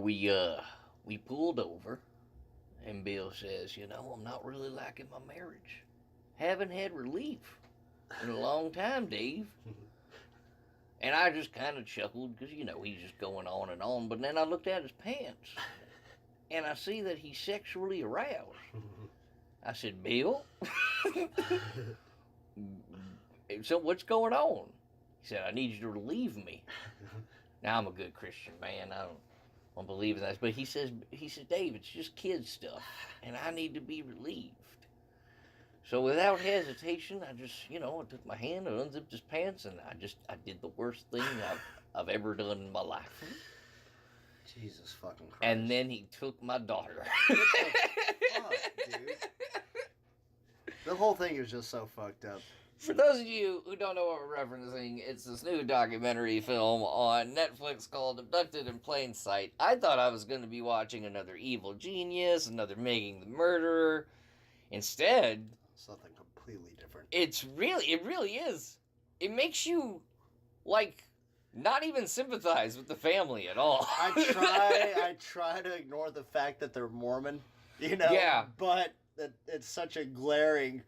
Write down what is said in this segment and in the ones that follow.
we pulled over, and Bill says, I'm not really liking my marriage. Haven't had relief in a long time, Dave. And I just kind of chuckled because, he's just going on and on. But then I looked at his pants, and I see that he's sexually aroused. I said, Bill, so what's going on? He said, I need you to relieve me. Now, I'm a good Christian man. I don't believe in that. But he said, Dave, it's just kid stuff, and I need to be relieved. So without hesitation, I just, I took my hand and unzipped his pants, and I did the worst thing I've ever done in my life. Jesus fucking Christ. And then he took my daughter. What the fuck, dude? The whole thing is just so fucked up. For those of you who don't know what we're referencing, it's this new documentary film on Netflix called Abducted in Plain Sight. I thought I was going to be watching another evil genius, another Making the Murderer. Instead, something completely different. It really is. It makes you, not even sympathize with the family at all. I try to ignore the fact that they're Mormon, Yeah. But it's such a glaring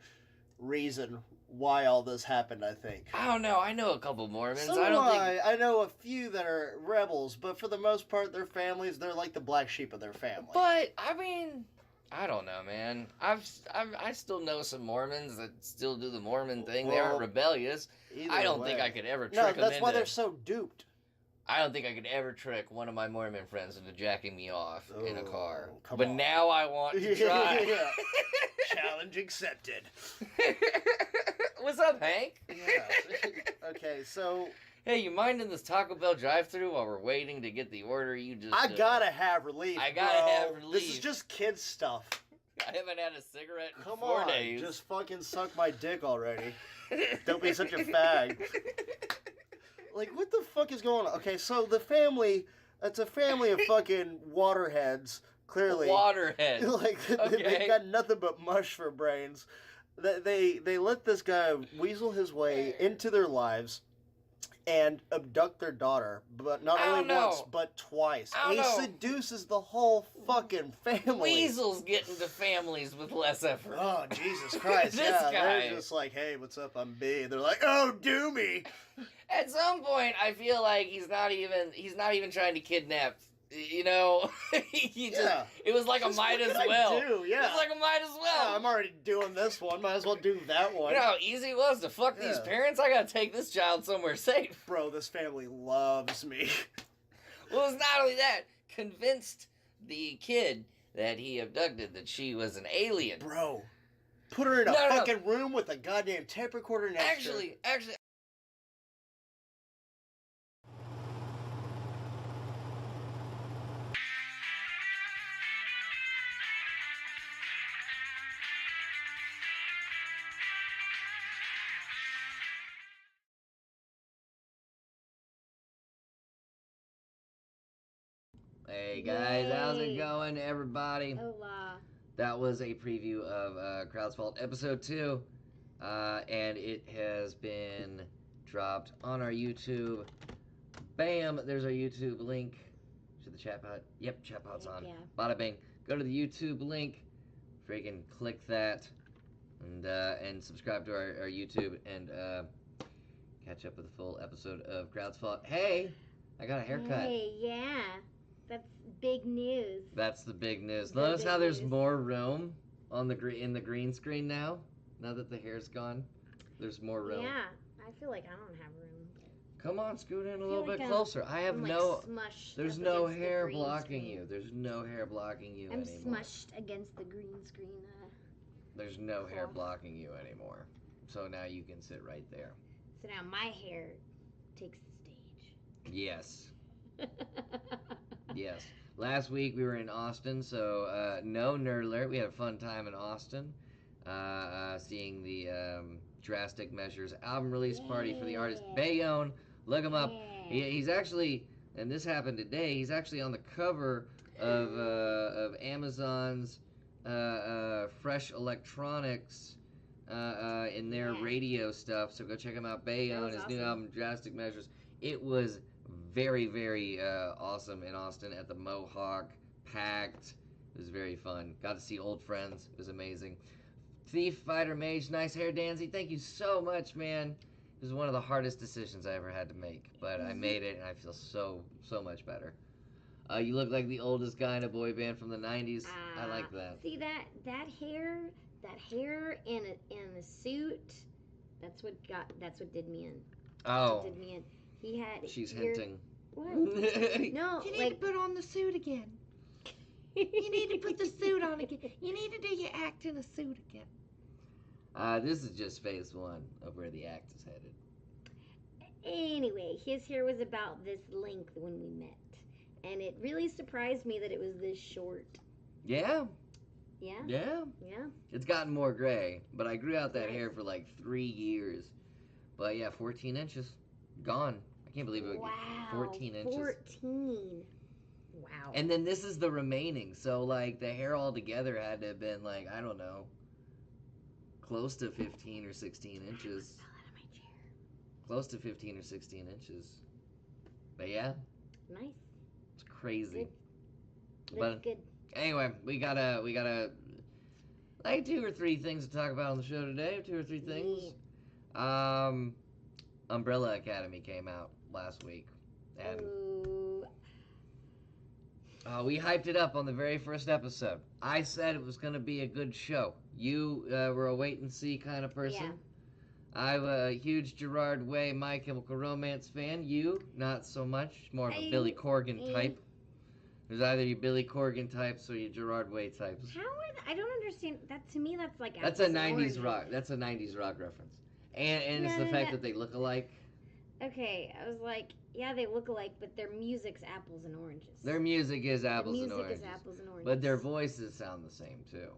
reason why all this happened, I think. I don't know. I know a couple Mormons. So I know a few that are rebels, but for the most part, their families, they're like the black sheep of their family. But, I mean, I don't know, man. I still know some Mormons that still do the Mormon thing. They aren't rebellious. I don't think I could ever trick them into... No, that's why they're so duped. I don't think I could ever trick one of my Mormon friends into jacking me off in a car. Come but on. Now I want to try. Yeah. Challenge accepted. What's up, Hank? Yeah. Okay, so... Hey, you minding this Taco Bell drive-thru while we're waiting to get the order? I gotta have relief, I gotta have relief. This is just kid stuff. I haven't had a cigarette in Come 4 on, days. Just fucking suck my dick already. Don't be such a fag. Like, what the fuck is going on? Okay, so the family, it's a family of fucking waterheads, clearly. Waterheads. They've got nothing but mush for brains. They let this guy weasel his way into their lives and abduct their daughter, but not only once, but twice. He seduces the whole fucking family. Weasels get into families with less effort. Oh, Jesus Christ. This guy. They're just like, hey, what's up, I'm B. They're like, oh, do me. At some point, I feel like he's not even trying to kidnap. It was like a might as well. It was like a might as well. Yeah, I'm already doing this one. Might as well do that one. You know how easy it was to fuck these parents? I gotta take this child somewhere safe. Bro, this family loves me. Well, it's not only that. Convinced the kid that he abducted that she was an alien. Bro, put her in a fucking room with a goddamn tape recorder next to her. Actually. Hey guys, how's it going, everybody? Hola. That was a preview of Crowd's Fault Episode 2, and it has been dropped on our YouTube. Bam! There's our YouTube link. Should the chat pod? Yep, chat pod's on. Yeah. Bada bing. Go to the YouTube link, freaking click that, and subscribe to our YouTube, and catch up with the full episode of Crowd's Fault. Hey! I got a haircut. Hey, yeah. That's big news. That's the big news. Notice how there's more room on in the green screen now? Now that the hair's gone, there's more room. Yeah, I feel like I don't have room. Come on, scoot in a little bit closer. I have there's no hair blocking you. There's no hair blocking you anymore. I'm smushed against the green screen. There's no hair blocking you anymore. So now you can sit right there. So now my hair takes the stage. Yes. Yes. Last week we were in Austin, so no Nerd Alert. We had a fun time in Austin, seeing the Drastic Measures album release party for the artist Bayonne. Look him up. He's actually, and this happened today, he's actually on the cover of Amazon's Fresh Electronics in their radio stuff, so go check him out. Bayonne, his new album Drastic Measures. It was very, very awesome in Austin at the Mohawk. Packed. It was very fun. Got to see old friends. It was amazing. Thief, Fighter, Mage, nice hair, Danzy. Thank you so much, man. It was one of the hardest decisions I ever had to make, but I made it, and I feel so much better. You look like the oldest guy in a boy band from the '90s. I like that. See that hair in a suit. That's what did me in. Oh. Did me in. He had. She's hinting. What? No, you need to put on the suit again. You need to put the suit on again. You need to do your act in a suit again. This is just phase one of where the act is headed. Anyway, his hair was about this length when we met. And it really surprised me that it was this short. Yeah. Yeah? Yeah. Yeah. It's gotten more gray, but I grew out that hair for like 3 years. But yeah, 14 inches. Gone. I can't believe it. Wow. 14 inches. 14. Wow. And then this is the remaining. So like the hair altogether had to have been like, I don't know, close to 15 or 16 inches. I fell out of my chair. Close to 15 or 16 inches. But yeah. Nice. It's crazy. Good. But good. anyway, we gotta like 2 or 3 things to talk about on the show today. 2 or 3 things. Umbrella Academy came out last week, and we hyped it up on the very first episode. I said it was gonna be a good show. You were a wait and see kind of person. Yeah. I'm a huge Gerard Way, My Chemical Romance fan. You, not so much. More of a Billy Corgan type. There's either your Billy Corgan types or your Gerard Way types. How are I don't understand that. To me, that's like that's a '90s rock. That's a '90s rock reference, and it's the fact that they look alike. Okay, I was like, yeah, they look alike, but their music's apples and oranges. Their music is apples and oranges. But their voices sound the same too,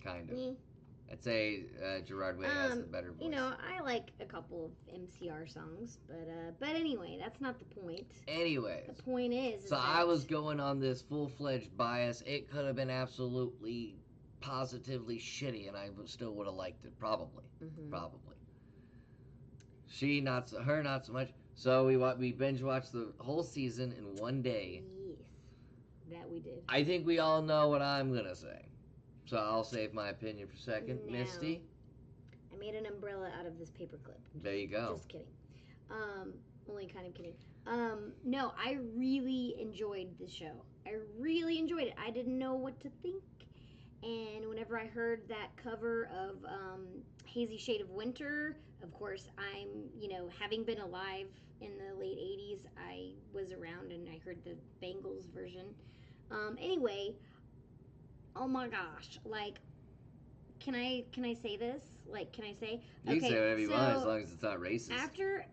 kind of. I'd say Gerard Way has the better voice. You know, I like a couple of MCR songs, but anyway, that's not the point. Anyways. The point is So I was going on this full-fledged bias. It could have been absolutely, positively shitty, and I still would have liked it, probably. Mm-hmm. Probably. Her not so much. So we binge-watched the whole season in one day. Yes, that we did. I think we all know what I'm going to say. So I'll save my opinion for a second. No. Misty? I made an umbrella out of this paperclip. There you go. Just kidding. Only kind of kidding. No, I really enjoyed the show. I really enjoyed it. I didn't know what to think. And whenever I heard that cover of Hazy Shade of Winter, of course, I'm, having been alive in the late 80s, I was around and I heard the Bangles version. Anyway, oh my gosh, like, can I say this? Like, can I say? You can say whatever you want as long as it's not racist.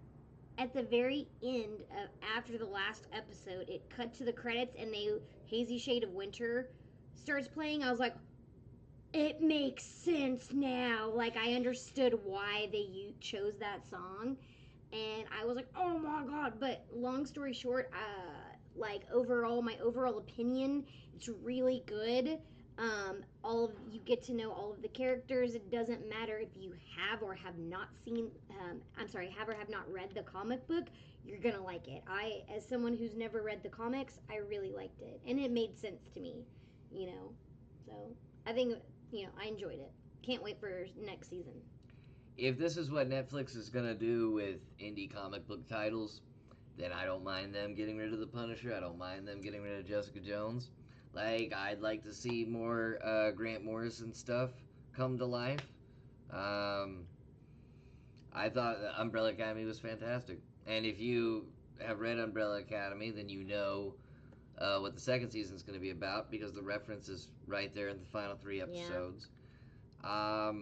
At the very end of after the last episode, it cut to the credits and Hazy Shade of Winter starts playing. I was like, it makes sense now. Like, I understood why they chose that song, and I was like, oh my god. But long story short, like, my overall opinion, it's really good. You get to know all of the characters. It doesn't matter if you have or have not read the comic book, you're gonna like it. As someone who's never read the comics, I really liked it, and it made sense to me, so I think, I enjoyed it. Can't wait for next season. If this is what Netflix is gonna do with indie comic book titles, then I don't mind them getting rid of the Punisher. I don't mind them getting rid of Jessica Jones. Like, I'd like to see more Grant Morrison stuff come to life. I thought Umbrella Academy was fantastic. And if you have read Umbrella Academy, then you know what the second season is going to be about, because the reference is right there in the final 3 episodes. Yeah.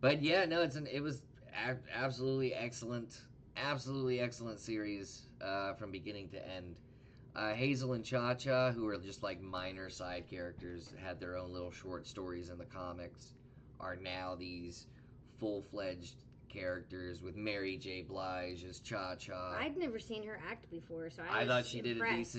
But yeah, no, it was absolutely excellent series from beginning to end. Hazel and Cha-Cha, who are just like minor side characters, had their own little short stories in the comics, are now these full-fledged characters with Mary J. Blige as Cha-Cha. I'd never seen her act before, so I thought she impressed.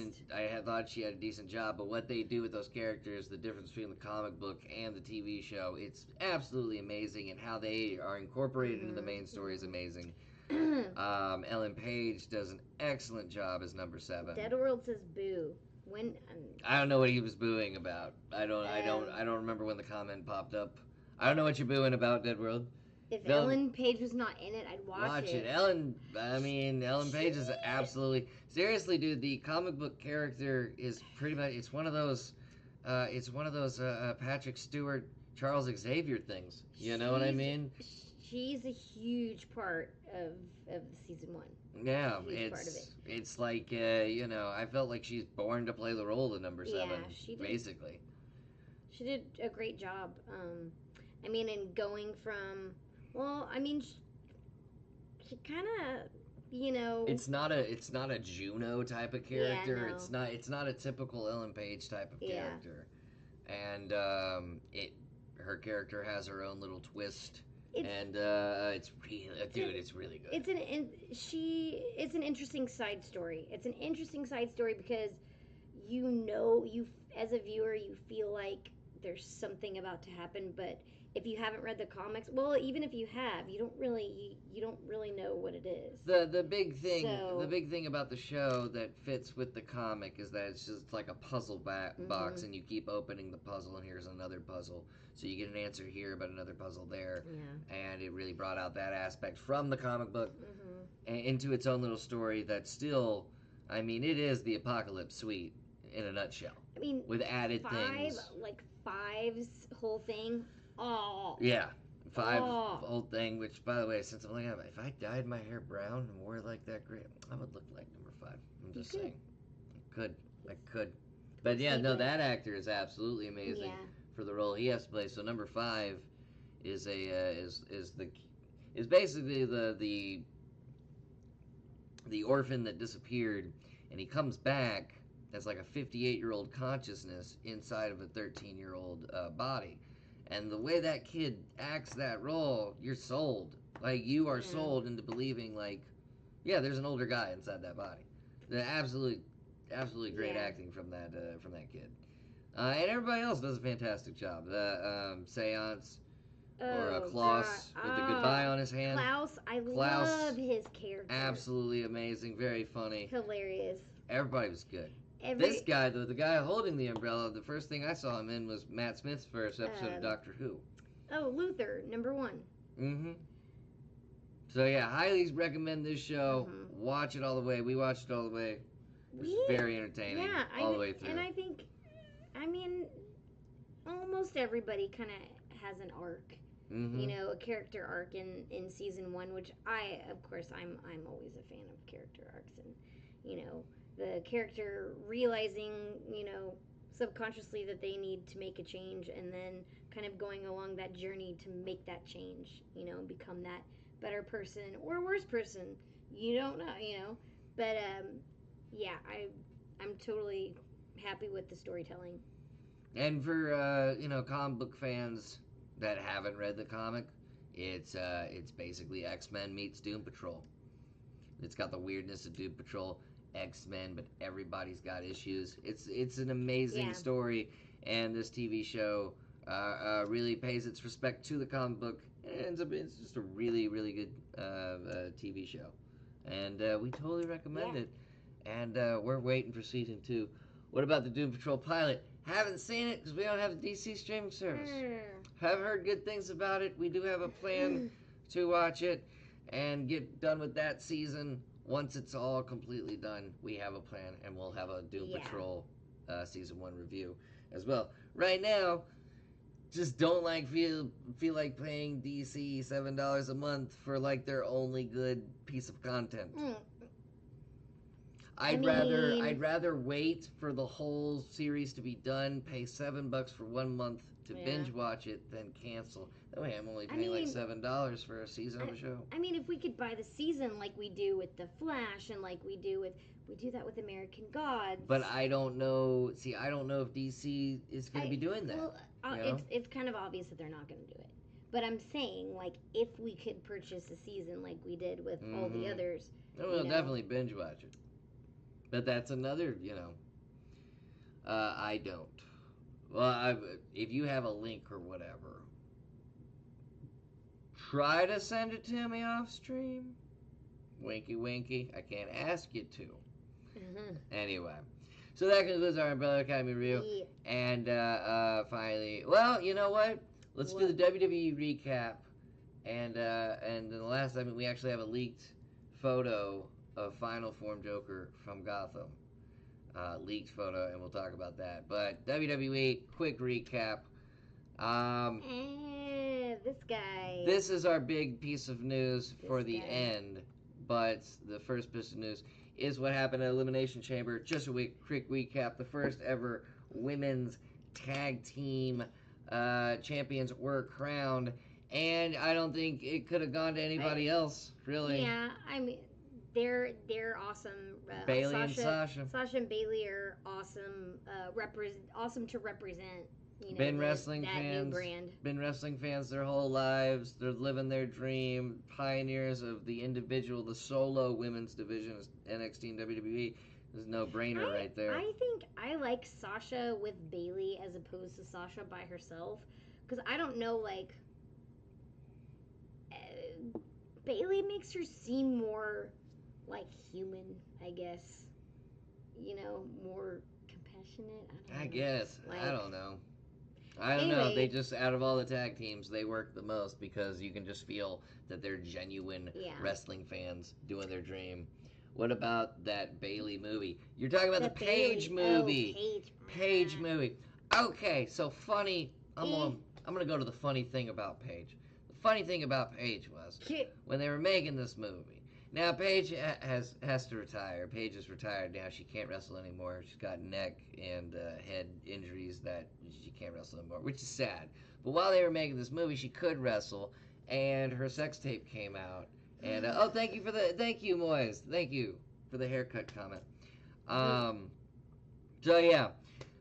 thought she had a decent job, but what they do with those characters, the difference between the comic book and the TV show, it's absolutely amazing, and how they are incorporated into the main story is amazing. Ellen Page does an excellent job as number 7. Dead World says boo. When I don't know what he was booing about. I don't remember when the comment popped up. I don't know what you're booing about, Dead World. If Ellen Page was not in it, I'd watch it. Ellen Page is absolutely seriously, dude. The comic book character is pretty much it's one of those Patrick Stewart, Charles Xavier things. You know what I mean? She's a huge part of the season 1. Yeah, it's like I felt like she's born to play the role of number 7. Yeah, she did. Basically. She did a great job. I mean, in going from she kind of, It's not a Juno type of character. Yeah, no. It's not a typical Ellen Page type of character, and her character has her own little twist. It's really good. It's an interesting side story. It's an interesting side story because you as a viewer you feel like there's something about to happen, but if you haven't read the comics, well, even if you have, you don't really know what it is. The big thing about the show that fits with the comic is that it's just like a puzzle box, and you keep opening the puzzle, and here's another puzzle. So you get an answer here, but another puzzle there. Yeah. And it really brought out that aspect from the comic book into its own little story that still, I mean, it is the Apocalypse Suite in a nutshell. I mean, with added things. Five's whole thing. Oh. Yeah. 5 whole thing, which, by the way, since I'm looking at it, if I dyed my hair brown and wore like that gray, I would look like number 5. I'm just saying. I could. But yeah, no, that actor is absolutely amazing for the role he has to play. So number 5 is basically the orphan that disappeared, and he comes back as like a 58-year-old consciousness inside of a 13-year-old body. And the way that kid acts that role, you're sold. Like, you are sold into believing, like, yeah, there's an older guy inside that body. The absolutely great acting from that kid. And everybody else does a fantastic job. The Seance, or Klaus with the goodbye on his hand. Klaus, love his character. Absolutely amazing, very funny. Hilarious. Everybody was good. This guy, though, the guy holding the umbrella, the first thing I saw him in was Matt Smith's first episode of Doctor Who. Oh, Luther, number 1. Mm-hmm. So, yeah, highly recommend this show. Watch it all the way. We watched it all the way. It was very entertaining all the way through. And I think, almost everybody kind of has an arc. A character arc in season 1, which of course, I'm always a fan of character arcs. And, the character realizing, subconsciously that they need to make a change, and then kind of going along that journey to make that change, and become that better person or worse person. You don't know, But, I'm totally happy with the storytelling. And for, comic book fans that haven't read the comic, it's basically X-Men meets Doom Patrol. It's got the weirdness of Doom Patrol, X-Men, but everybody's got issues. It's an amazing story, and this TV show really pays its respect to the comic book. And it's just a really, really good TV show, and we totally recommend it. And we're waiting for season 2. What about the Doom Patrol pilot? Haven't seen it because we don't have a DC streaming service. Have heard good things about it. We do have a plan to watch it and get done with that season. Once it's all completely done, we have a plan, and we'll have a Doom Patrol season 1 review as well. Right now, just don't feel like paying DC $7 a month for like their only good piece of content. I'd rather wait for the whole series to be done, pay $7 for 1 month to binge watch it, then cancel. That way I'm only paying like $7 for a season of a show. I mean, if we could buy the season like we do with The Flash, and like we do that with American Gods. But I don't know. See, I don't know if DC is going to be doing that. Well, it's kind of obvious that they're not going to do it. But I'm saying, like, if we could purchase a season like we did with all the others, we'll definitely binge watch it. But that's another, I don't. Well, if you have a link or whatever, try to send it to me off stream. Winky, winky. I can't ask you to. Mm-hmm. Anyway. So that concludes our Umbrella Academy review. Yeah. And finally, well, you know what? Let's do the WWE recap. And then the last segment, we actually have a leaked photo of Final Form Joker from Gotham. Leaked photo, and we'll talk about that. But WWE, quick recap. This guy. This is our big piece of news for the guy. end. But the first piece of news is what happened at Elimination Chamber. Just a quick recap. The first ever women's tag team champions were crowned. And I don't think it could have gone to anybody else, really. Yeah, I mean, they're awesome. Bailey and Sasha. Sasha and Bailey are awesome. Awesome to represent. You know, Been wrestling that fans. New brand. Been wrestling fans their whole lives. They're living their dream. Pioneers of the individual, the solo women's division, NXT and WWE. There's no brainer right there. I think I like Sasha with Bailey as opposed to Sasha by herself, because I don't know, like. Bailey makes her seem more like human, I guess. You know, more compassionate. I guess. Like, I don't know. I don't know. They just, out of all the tag teams, they work the most because you can just feel that they're genuine wrestling fans doing their dream. What about that Bailey movie? You're talking about the Paige movie. Oh, Paige movie. Okay, so funny. I'm going to go to the funny thing about Paige. Funny thing about Paige was when they were making this movie. Now Paige has to retire. Paige is retired now. She can't wrestle anymore. She's got neck and head injuries that she can't wrestle anymore, which is sad. But while they were making this movie, she could wrestle, and her sex tape came out. And thank you, Moise. Thank you for the haircut comment. So yeah.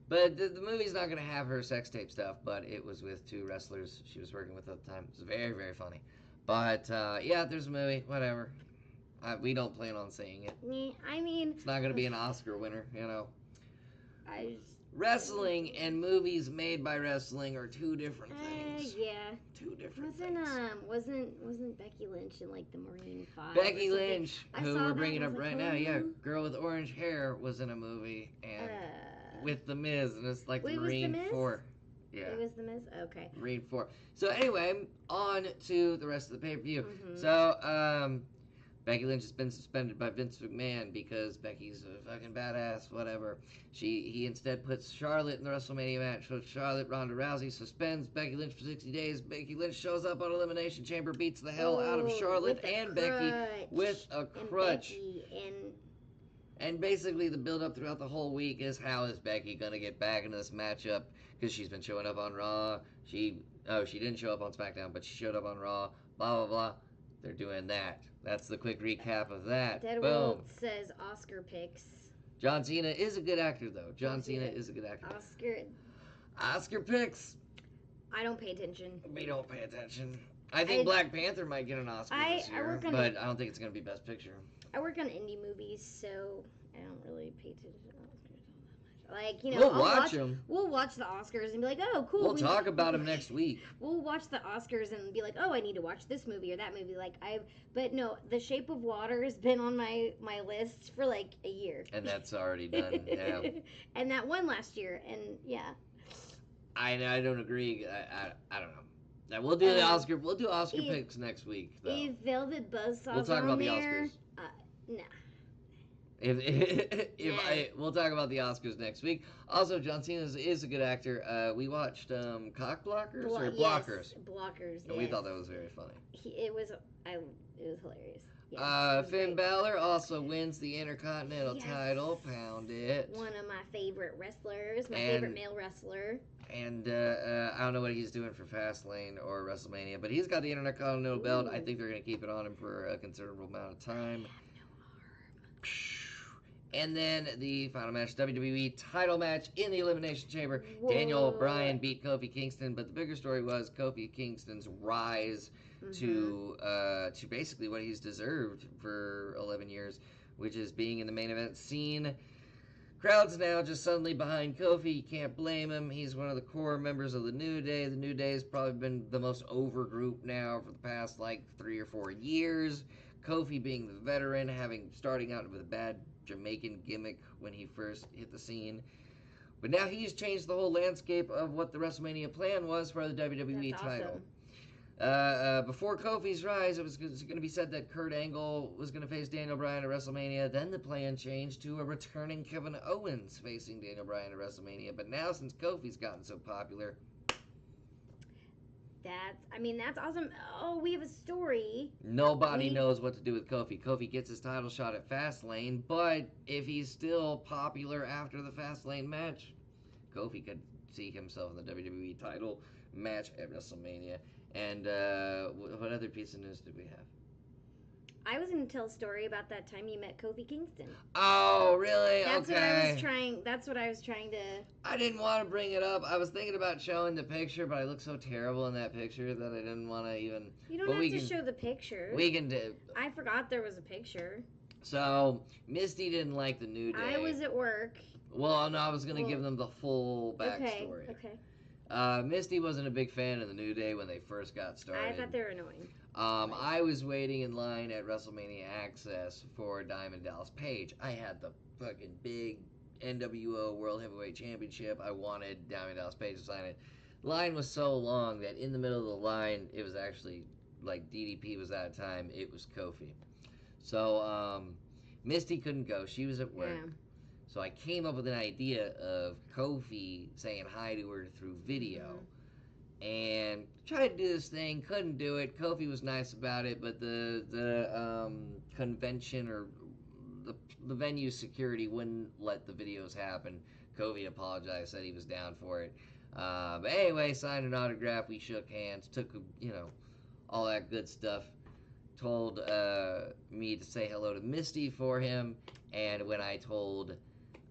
But the movie's not going to have her sex tape stuff, but it was with two wrestlers she was working with at the time. It was very, very funny. But, yeah, there's a movie. Whatever. We don't plan on seeing it. I mean... It's not going to be an Oscar winner, you know. I Wrestling and movies made by wrestling are two different things. Yeah. Two different things. Wasn't Becky Lynch in, like, the Marine 5? Becky Lynch, who we're bringing up right now, yeah. girl with orange hair, was in a movie, and... with The Miz, and it's like Marine 4. Yeah. It was The Miz? Okay. Marine 4. So anyway, on to the rest of the pay-per-view. Mm-hmm. So, Becky Lynch has been suspended by Vince McMahon because Becky's a fucking badass, whatever. He instead puts Charlotte in the WrestleMania match. So Charlotte, Ronda Rousey suspends Becky Lynch for 60 days. Becky Lynch shows up on Elimination Chamber, beats the hell out of Charlotte and Becky with a crutch. And basically the build-up throughout the whole week is how is Becky going to get back into this matchup, because she's been showing up on Raw. She didn't show up on SmackDown, but she showed up on Raw, blah, blah, blah. They're doing that. That's the quick recap of that. Deadwood says Oscar picks. John Cena is a good actor, though. John Cena is a good actor. Oscar picks. I don't pay attention. We don't pay attention. I think Black Panther might get an Oscar this year, but I don't think it's going to be Best Picture. I work on indie movies, so I don't really pay attention to Oscars all that much. Like, you know, we'll watch them. We'll watch the Oscars and be like, oh, cool. We'll talk about them next week. We'll watch the Oscars and be like, oh, I need to watch this movie or that movie. But no, The Shape of Water has been on my list for like a year. And that's already done. Yeah. And that won last year, and yeah. I don't agree. I don't know. Now we'll do the Oscar. We'll do Oscar picks next week. Though. If Velvet Buzzsaw's we'll talk about the Oscars. Nah. We'll talk about the Oscars next week. Also, John Cena is a good actor. We watched Cock Blockers or Blockers. Yes, Blockers. And we thought that was very funny. It was hilarious. Finn Balor also wins the Intercontinental title. Pound it. One of my favorite wrestlers. Favorite male wrestler. And I don't know what he's doing for Fastlane or WrestleMania, but he's got the Intercontinental belt. I think they're going to keep it on him for a considerable amount of time. And then the final match, WWE title match in the Elimination Chamber. Whoa. Daniel Bryan beat Kofi Kingston, but the bigger story was Kofi Kingston's rise to basically what he's deserved for 11 years, which is being in the main event scene. Crowd's now just suddenly behind Kofi. You can't blame him. He's one of the core members of the New Day. The New Day has probably been the most over group now for the past 3 or 4 years. Kofi being the veteran, starting out with a bad Jamaican gimmick when he first hit the scene. But now he's changed the whole landscape of what the WrestleMania plan was for the WWE That's title. awesome. Before Kofi's rise, it was going to be said that Kurt Angle was going to face Daniel Bryan at WrestleMania. Then the plan changed to a returning Kevin Owens facing Daniel Bryan at WrestleMania. But now, since Kofi's gotten so popular, that's awesome. Oh, we have a story. nobody knows what to do with Kofi. Kofi gets his title shot at Fastlane, but if he's still popular after the Fastlane match, Kofi could see himself in the WWE title match at WrestleMania. And what other piece of news did we have? I was going to tell a story about that time you met Kofi Kingston. Oh, really? That's okay. That's what I was trying to. I didn't want to bring it up. I was thinking about showing the picture, but I look so terrible in that picture that I didn't want to even. You don't have to show the picture. We can do. I forgot there was a picture. So Misty didn't like the New Day. I was at work. Well, no, I was going to give them the full backstory. Okay. Misty wasn't a big fan of the New Day when they first got started. I thought they were annoying. I was waiting in line at WrestleMania Access for Diamond Dallas Page. I had the fucking big NWO World Heavyweight Championship. I wanted Diamond Dallas Page to sign it. Line was so long that in the middle of the line, it was actually like DDP was out of time. It was Kofi. So Misty couldn't go. She was at work. Yeah. So I came up with an idea of Kofi saying hi to her through video. And tried to do this thing, couldn't do it. Kofi was nice about it, but the convention or the venue security wouldn't let the videos happen. Kofi apologized, said he was down for it. But anyway, signed an autograph. We shook hands, took all that good stuff. Told me to say hello to Misty for him, and when I told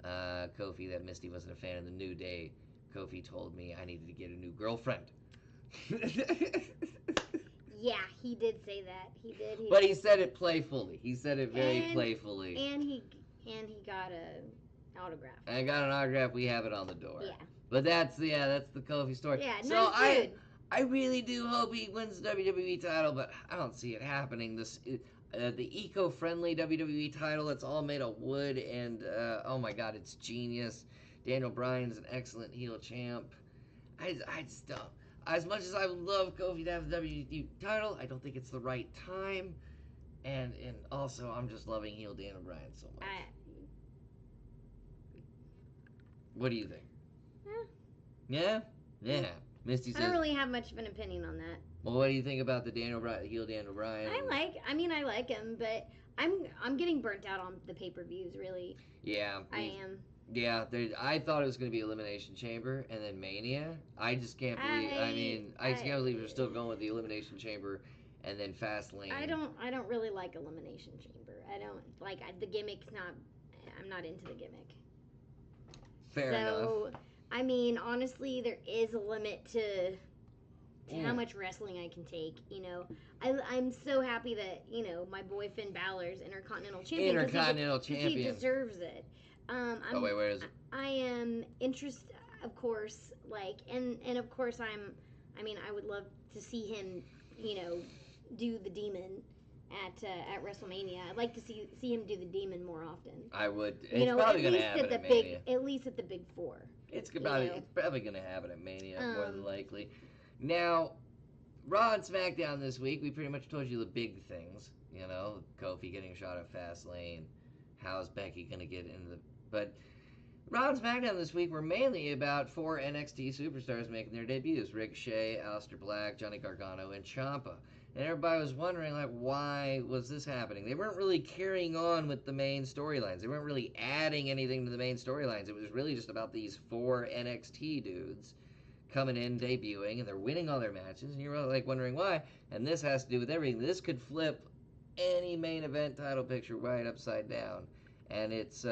Kofi that Misty wasn't a fan of the New Day, Kofi told me I needed to get a new girlfriend. Yeah, he did say that. He did. But he said it playfully. He said it very playfully. And he got a autograph. I got an autograph. We have it on the door. Yeah. But that's the Kofi story. Yeah, so nice dude. I really do hope he wins the WWE title, but I don't see it happening. The eco-friendly WWE title, it's all made of wood, and oh my God, it's genius. Daniel Bryan's an excellent heel champ. I just don't. As much as I would love Kofi to have the WWE title, I don't think it's the right time. And also, I'm just loving heel Daniel Bryan so much. What do you think? Yeah? Yeah. Misty says. I don't really have much of an opinion on that. Well, what do you think about the heel Daniel Bryan? I like him, but I'm getting burnt out on the pay-per-views, really. Yeah. I am. Yeah, I thought it was going to be Elimination Chamber and then Mania. I just can't believe. I just can't believe they're still going with the Elimination Chamber and then Fastlane. I don't really like Elimination Chamber. I don't like the gimmick's not. I'm not into the gimmick. Fair enough. So, I mean, honestly, there is a limit to how much wrestling I can take. You know, I'm so happy that my boy Finn Balor's Intercontinental Champion. Intercontinental Champion. He deserves it. Where is it? I am interested, of course, and of course I would love to see him, do the demon at WrestleMania. I'd like to see him do the demon more often. I would. It's probably going to happen at Mania. At least at the Big Four. It's probably going to happen at Mania, more than likely. Now, Raw and SmackDown this week, we pretty much told you the big things. Kofi getting shot at Fastlane. How's Becky going to get in the... But Raw and SmackDown this week were mainly about 4 NXT superstars making their debuts. Ricochet, Aleister Black, Johnny Gargano, and Ciampa. And everybody was wondering, why was this happening? They weren't really carrying on with the main storylines. They weren't really adding anything to the main storylines. It was really just about these 4 NXT dudes coming in, debuting, and they're winning all their matches. And you're really wondering why. And this has to do with everything. This could flip any main event title picture right upside down. And it's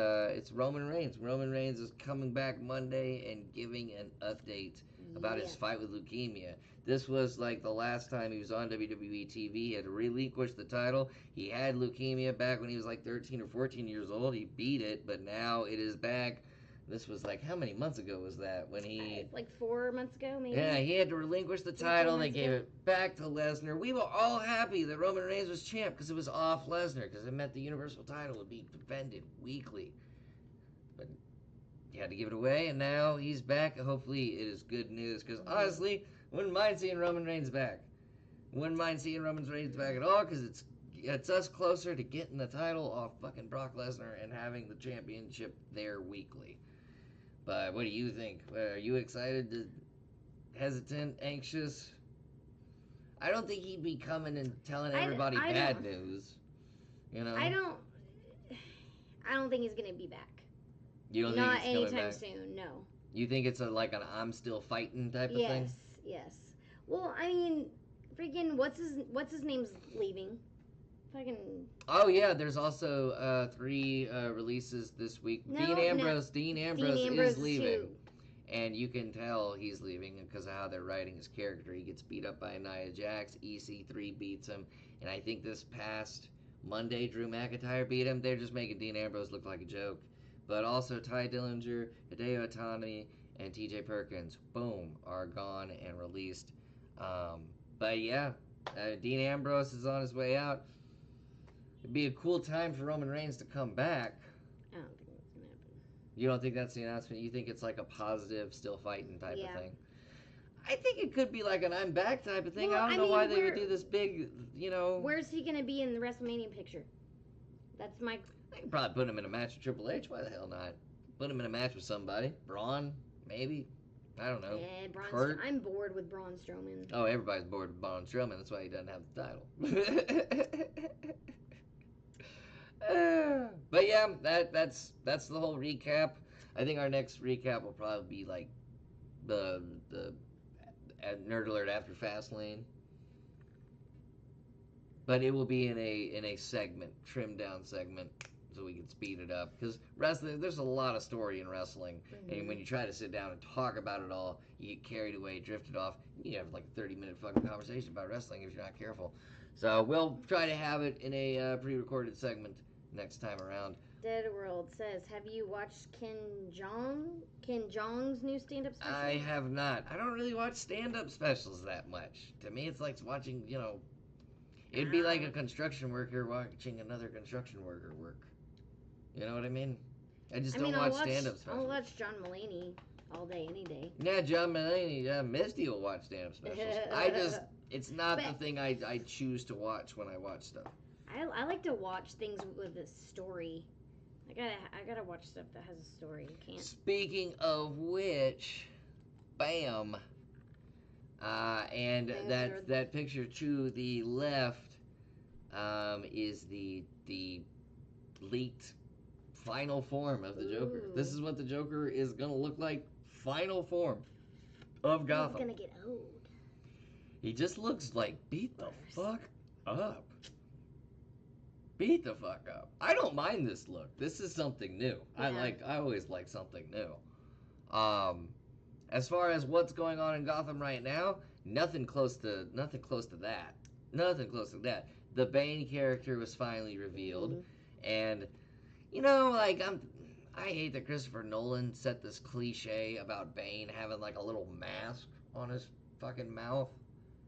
Roman Reigns. Roman Reigns is coming back Monday and giving an update about his fight with leukemia. This was the last time he was on WWE TV. He had relinquished the title. He had leukemia back when he was 13 or 14 years old. He beat it, but now it is back. This was like, how many months ago was that when he? Like 4 months ago, maybe. Yeah, he had to relinquish the 3, 4 title. They months gave ago. it back to Lesnar. We were all happy that Roman Reigns was champ because it was off Lesnar, because it meant the Universal title would be defended weekly. But he had to give it away, and now he's back. Hopefully, it is good news, because honestly, wouldn't mind seeing Roman Reigns back. Wouldn't mind seeing Roman Reigns back at all, because it's us closer to getting the title off fucking Brock Lesnar and having the championship there weekly. But what do you think? Are you excited? Hesitant? Anxious? I don't think he'd be coming and telling everybody bad news. You know? I don't think he's gonna be back. You don't Not think he's coming anytime back? soon. No. You think it's like an I'm still fighting type of thing? Yes. Well, I mean, freaking what's his name's leaving? Fucking. Oh yeah, there's also 3 releases this week. No, Dean Ambrose is leaving. Too. And you can tell he's leaving because of how they're writing his character. He gets beat up by Nia Jax. EC3 beats him. And I think this past Monday, Drew McIntyre beat him. They're just making Dean Ambrose look like a joke. But also Ty Dillinger, Hideo Itami, and TJ Perkins, boom, are gone and released. But yeah, Dean Ambrose is on his way out. It'd be a cool time for Roman Reigns to come back. I don't think that's gonna happen. You don't think that's the announcement? You think it's like a positive, still fighting type Yeah. of thing? I think it could be like an I'm back type of thing. Well, I don't know why they would do this big, Where's he gonna be in the WrestleMania picture? That's my. They could probably put him in a match with Triple H. Why the hell not? Put him in a match with somebody. Braun, maybe. I don't know. Braun. I'm bored with Braun Strowman. Oh, everybody's bored with Braun Strowman. That's why he doesn't have the title. But yeah, that's the whole recap. I think our next recap will probably be like the Nerd Alert after Fastlane. But it will be in a segment, trimmed down segment, so we can speed it up. Because wrestling, there's a lot of story in wrestling, and when you try to sit down and talk about it all, you get carried away, drifted off. You have like a 30-minute fucking conversation about wrestling if you're not careful. So we'll try to have it in a pre-recorded segment next time around. Dead World says, have you watched Ken Jeong's new stand-up special? I have not. I don't really watch stand-up specials that much. To me, it's like watching, it'd be like a construction worker watching another construction worker work. You know what I mean? I don't watch stand-up specials. I'll watch John Mulaney all day, any day. Yeah, John Mulaney, Misty will watch stand-up specials. It's not the thing I choose to watch when I watch stuff. I like to watch things with a story. I gotta watch stuff that has a story. You can't. Speaking of which, bam. And that picture to the left is the leaked final form of the Joker. Ooh. This is what the Joker is gonna look like. Final form of Gotham. He's gonna get old. He just looks like beat the fuck up. Beat the fuck up. I don't mind this look. This is something new. Yeah. I always like something new. As far as what's going on in Gotham right now, nothing close to that. Nothing close to that. The Bane character was finally revealed, and I hate that Christopher Nolan set this cliche about Bane having like a little mask on his fucking mouth,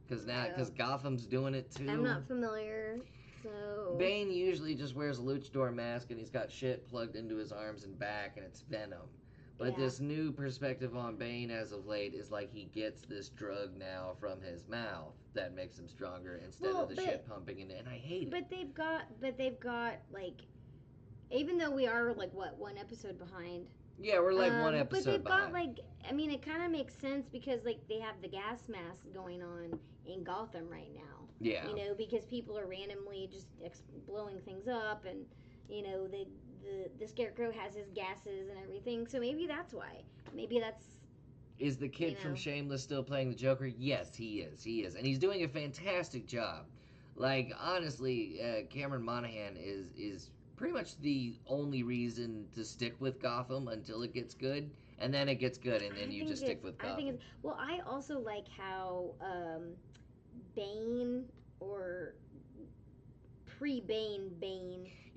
because Gotham's doing it too. I'm not familiar. So Bane usually just wears a luchador mask and he's got shit plugged into his arms and back and it's venom. But this new perspective on Bane as of late is like he gets this drug now from his mouth that makes him stronger instead of the shit pumping in it, and I hate it. But they've got like, even though we are like one episode behind. Yeah, we're like one episode But they've behind. got it kind of makes sense because like they have the gas mask going on in Gotham right now. Yeah. Because people are randomly just blowing things up, and the Scarecrow has his gases and everything. So maybe that's why. Maybe that's. Is the kid from Shameless still playing the Joker? Yes, he is, and he's doing a fantastic job. Like honestly, Cameron Monaghan is pretty much the only reason to stick with Gotham until it gets good, and then it gets good, and then you just stick with Gotham. I also like how Bane or pre-Bane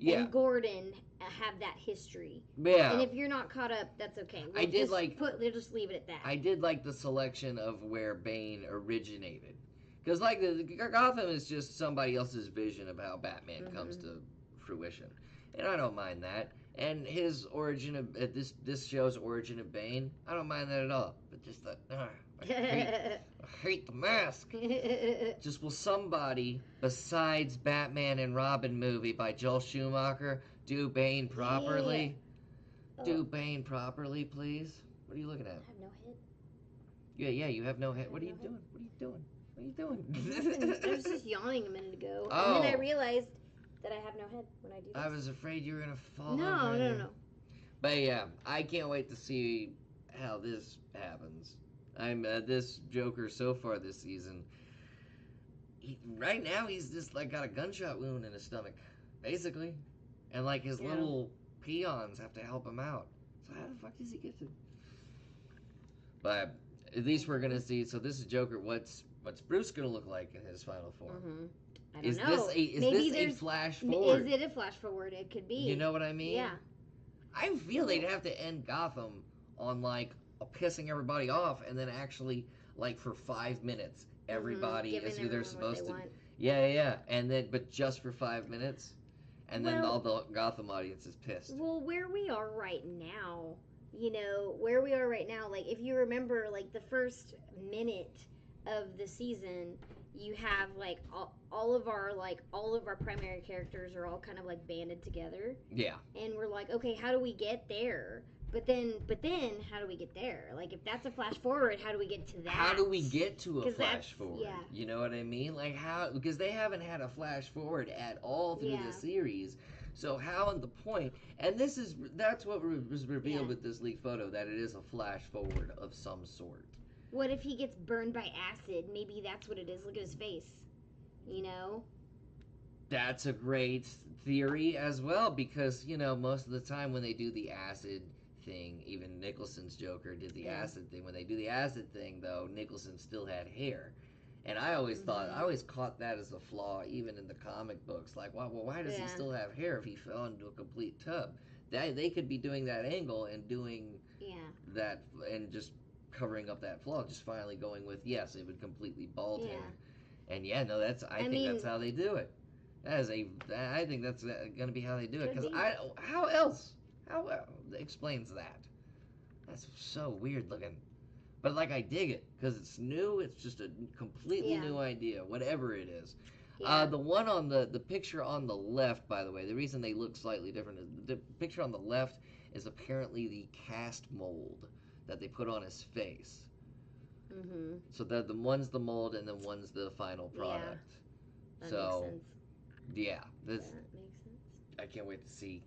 and Gordon have that history. Yeah. And if you're not caught up, that's okay. I did like. We'll just leave it at that. I did like the selection of where Bane originated, because like Gotham is just somebody else's vision of how Batman comes to fruition, and I don't mind that. And his origin of this show's origin of Bane, I don't mind that at all. But just that, I hate the mask. Just will somebody besides Batman and Robin movie by Joel Schumacher do Bane properly? Yeah. Do Bane properly, please. What are you looking at? I have no head. Yeah, you have no head. What are you doing? What are you doing? What are you doing? Nothing. I was just yawning a minute ago, Oh. and then I realized that I have no head when I do this. I was afraid you were gonna fall No, over. no. But yeah, I can't wait to see how this happens. I'm this Joker so far this season. Right now, he's just like got a gunshot wound in his stomach, basically, and like his little peons have to help him out. So how the fuck does he get to? But at least we're gonna see. So this is Joker. What's Bruce gonna look like in his final form? Mm-hmm. I don't Is know. this a flash forward? Is it a flash forward? It could be. You know what I mean? Yeah. I feel they'd have to end Gotham on like pissing everybody off, and then actually like for 5 minutes everybody is who they're supposed to. Yeah, and then but just for 5 minutes, and then all the Gotham audience is pissed. Well, where we are right now, like if you remember, like the first minute of the season, you have like all of our primary characters are all kind of like banded together. Yeah. And we're like, okay, how do we get there? But then, how do we get there? Like, if that's a flash forward, how do we get to that? How do we get to a flash forward? Yeah. You know what I mean? Like how? Because they haven't had a flash forward at all through the series. So how in the point? And that's what was revealed with this leaked photo, that it is a flash forward of some sort. What if he gets burned by acid? Maybe that's what it is. Look at his face. You know? That's a great theory as well, because, most of the time when they do the acid thing, even Nicholson's Joker did the acid thing. When they do the acid thing, though, Nicholson still had hair. And I always caught that as a flaw, even in the comic books. Like, well, why does he still have hair if he fell into a complete tub? They could be doing that angle and doing that and just covering up that flaw, just finally going with, yes, it would completely bald him. And I think that's how they do it. I think that's going to be how they do it. Because how else explains that? That's so weird looking. But like, I dig it because it's new. It's just a completely new idea, whatever it is. Yeah. The one on the picture on the left, by the way, the reason they look slightly different is the picture on the left is apparently the cast mold that they put on his face. Mm-hmm. So the one's the mold and then one's the final product. Yeah, that makes sense. Yeah, that makes sense. I can't wait to see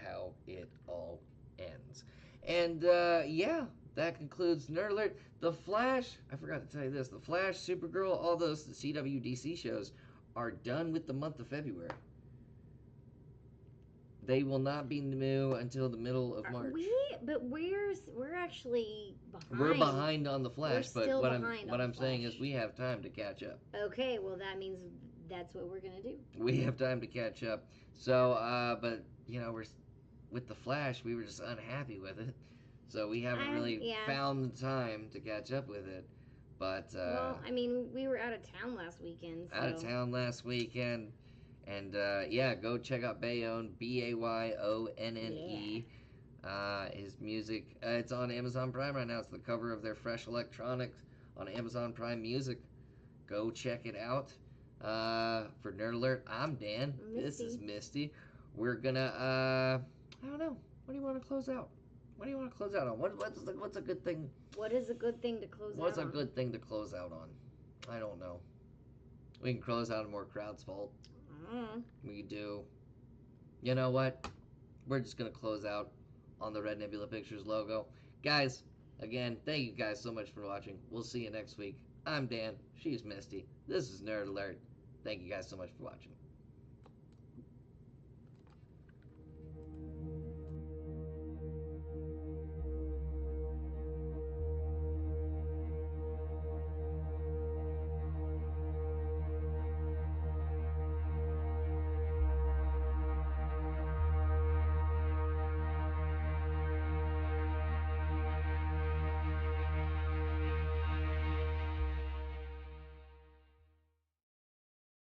how it all ends. And that concludes Nerd Alert. The Flash, I forgot to tell you this, The Flash, Supergirl, all those CW/DC shows are done with the month of February. They will not be new until the middle of March. We're actually behind. We're behind on The Flash, but what I'm saying is we have time to catch up. Okay, well that means that's what we're gonna do. We have time to catch up. So, but we're with The Flash, we were just unhappy with it. So we haven't really found the time to catch up with it. But we were out of town last weekend. So. Out of town last weekend. And go check out Bayonne, Bayonne. His music, it's on Amazon Prime right now. It's the cover of their Fresh Electronics on Amazon Prime Music. Go check it out. For Nerd Alert, I'm Dan. Misty. This is Misty. We're gonna, I don't know. What do you want to close out? What do you want to close out on? What's a good thing? What is a good thing to close out on? What's a good thing to close out on? I don't know. We can close out on more Crowd's Fault. We do. You know what? We're just going to close out on the Red Nebula Pictures logo. Guys, again, thank you guys so much for watching. We'll see you next week. I'm Dan. She's Misty. This is Nerd Alert. Thank you guys so much for watching.